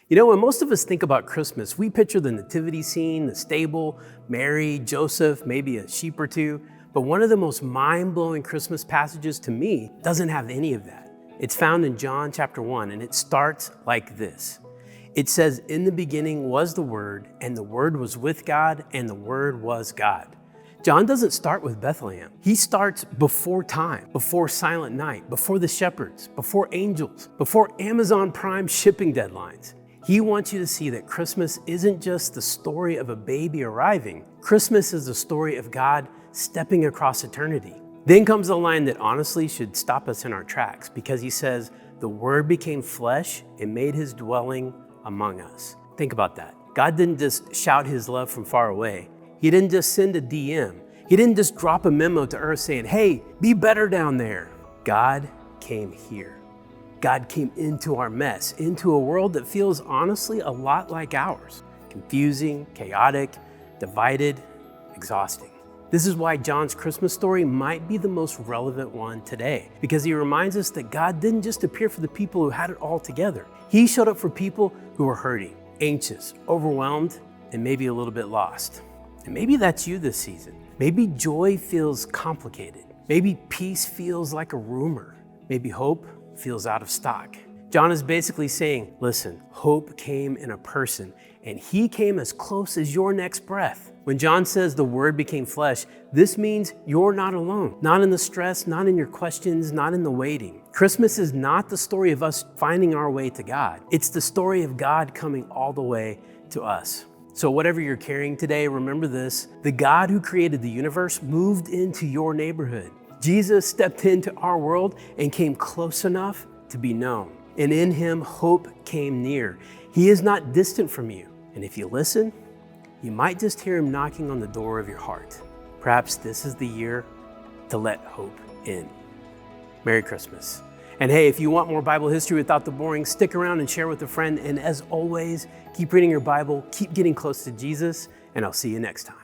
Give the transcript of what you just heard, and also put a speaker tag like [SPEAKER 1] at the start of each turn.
[SPEAKER 1] You know, when most of us think about Christmas, we picture the nativity scene, the stable, Mary, Joseph, maybe a sheep or two. But one of the most mind-blowing Christmas passages to me doesn't have any of that. It's found in John chapter 1, and it starts like this. It says, "In the beginning was the Word, and the Word was with God, and the Word was God." John doesn't start with Bethlehem. He starts before time, before Silent Night, before the shepherds, before angels, before Amazon Prime shipping deadlines. He wants you to see that Christmas isn't just the story of a baby arriving. Christmas is the story of God stepping across eternity. Then comes the line that honestly should stop us in our tracks, because he says, "The Word became flesh and made his dwelling among us." Think about that. God didn't just shout his love from far away. He didn't just send a DM. He didn't just drop a memo to earth saying, "Hey, be better down there." God came here. God came into our mess, into a world that feels honestly a lot like ours. Confusing, chaotic, divided, exhausting. This is why John's Christmas story might be the most relevant one today, because he reminds us that God didn't just appear for the people who had it all together. He showed up for people who were hurting, anxious, overwhelmed, and maybe a little bit lost. And maybe that's you this season. Maybe joy feels complicated. Maybe peace feels like a rumor. Maybe hope feels out of stock. John is basically saying, listen, hope came in a person, and he came as close as your next breath. When John says the Word became flesh, this means you're not alone. Not in the stress, not in your questions, not in the waiting. Christmas is not the story of us finding our way to God. It's the story of God coming all the way to us. So whatever you're carrying today, remember this: the God who created the universe moved into your neighborhood. Jesus stepped into our world and came close enough to be known. And in him, hope came near. He is not distant from you. And if you listen, you might just hear him knocking on the door of your heart. Perhaps this is the year to let hope in. Merry Christmas. And hey, if you want more Bible history without the boring, stick around and share with a friend. And as always, keep reading your Bible, keep getting close to Jesus, and I'll see you next time.